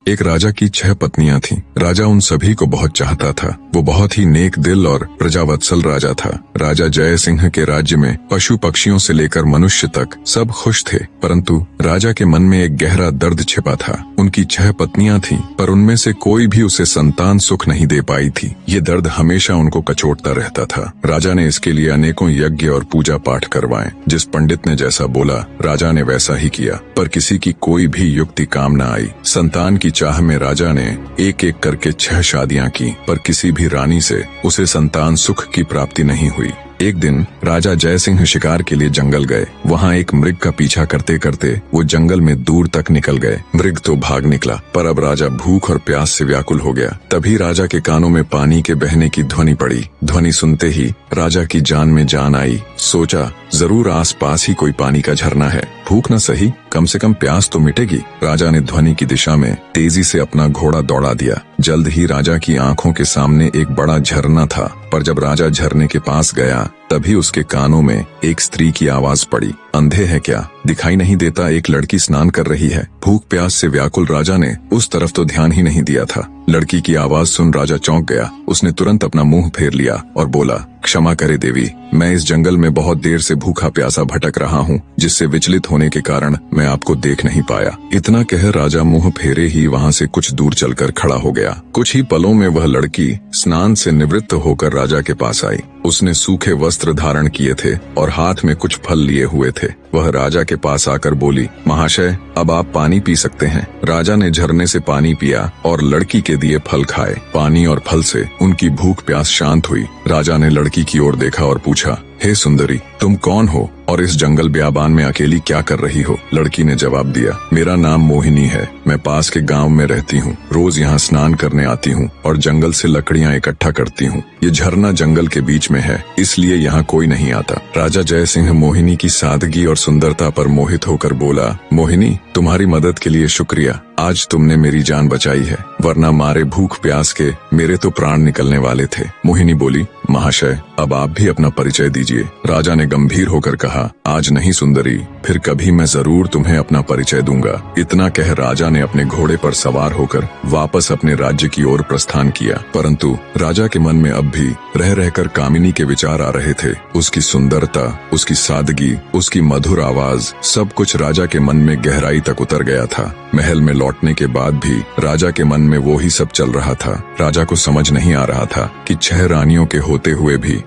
एक राजा की 6 पत्नियां थीं। राजा उन सभी को बहुत चाहता था। वो बहुत ही नेक दिल और प्रजावत्सल राजा था। राजा जय सिंह के राज्य में पशु पक्षियों से लेकर मनुष्य तक सब खुश थे, परंतु राजा के मन में एक गहरा दर्द छिपा था। उनकी 6 पत्नियां थीं, पर उनमें से कोई भी उसे संतान सुख नहीं दे पाई थी। ये दर्द हमेशा उनको कचोटता रहता था। राजा ने इसके लिए अनेकों यज्ञ और पूजा पाठ करवाए। जिस पंडित ने जैसा बोला, राजा ने वैसा ही किया, पर किसी की कोई भी युक्ति काम न आई। संतान की चाह में राजा ने एक एक करके 6 शादियां की, पर किसी भी रानी से उसे संतान सुख की प्राप्ति नहीं हुई। एक दिन राजा जय सिंह शिकार के लिए जंगल गए। वहाँ एक मृग का पीछा करते करते वो जंगल में दूर तक निकल गए। मृग तो भाग निकला, पर अब राजा भूख और प्यास से व्याकुल हो गया। तभी राजा के कानों में पानी के बहने की ध्वनि पड़ी। ध्वनि सुनते ही राजा की जान में जान आई। सोचा, जरूर आसपास ही कोई पानी का झरना है। भूख न सही, कम से कम प्यास तो मिटेगी। राजा ने ध्वनि की दिशा में तेजी से अपना घोड़ा दौड़ा दिया। जल्द ही राजा की आंखों के सामने एक बड़ा झरना था, पर जब राजा झरने के पास गया, तभी उसके कानों में एक स्त्री की आवाज पड़ी। अंधे है क्या? दिखाई नहीं देता एक लड़की स्नान कर रही है। भूख प्यास से व्याकुल राजा ने उस तरफ तो ध्यान ही नहीं दिया था। लड़की की आवाज सुन राजा चौंक गया। उसने तुरंत अपना मुंह फेर लिया और बोला, क्षमा करे देवी, मैं इस जंगल में बहुत देर से भूखा प्यासा भटक रहा हूँ, जिससे विचलित होने के कारण मैं आपको देख नहीं पाया। इतना कह राजा मुंह फेरे ही वहाँ से कुछ दूर चलकर खड़ा हो गया। कुछ ही पलों में वह लड़की स्नान से निवृत्त होकर राजा के पास आई। उसने सूखे वस्त्र धारण किए थे और हाथ में कुछ फल लिए हुए थे। वह राजा के पास आकर बोली, महाशय, अब आप पानी पी सकते हैं। राजा ने झरने से पानी पिया और लड़की के दिए फल खाए। पानी और फल से उनकी भूख प्यास शांत हुई। राजा ने लड़की की ओर देखा और पूछा, हे सुंदरी, तुम कौन हो और इस जंगल ब्याबान में अकेली क्या कर रही हो? लड़की ने जवाब दिया, मेरा नाम मोहिनी है। मैं पास के गांव में रहती हूँ। रोज यहाँ स्नान करने आती हूँ और जंगल से लकड़ियाँ इकट्ठा करती हूँ। ये झरना जंगल के बीच में है, इसलिए यहाँ कोई नहीं आता। राजा जय सिंह मोहिनी की सादगी और सुंदरता पर मोहित होकर बोला, मोहिनी, तुम्हारी मदद के लिए शुक्रिया। आज तुमने मेरी जान बचाई है, वरना मारे भूख प्यास के मेरे तो प्राण निकलने वाले थे। मोहिनी बोली, महाशय, अब आप भी अपना परिचय दीजिए। राजा ने गंभीर होकर कहा, आज नहीं सुंदरी, फिर कभी मैं जरूर तुम्हें अपना परिचय दूंगा। इतना कह राजा ने अपने घोड़े पर सवार होकर वापस अपने राज्य की ओर प्रस्थान किया। परंतु राजा के मन में अब भी रह रहकर कामिनी के विचार आ रहे थे। उसकी सुंदरता, उसकी सादगी, उसकी मधुर आवाज, सब कुछ राजा के मन में गहराई तक उतर गया था। महल में लौटने के बाद भी राजा के मन में वो ही सब चल रहा था। राजा को समझ नहीं आ रहा था कि 6 रानियों के होते हुए भी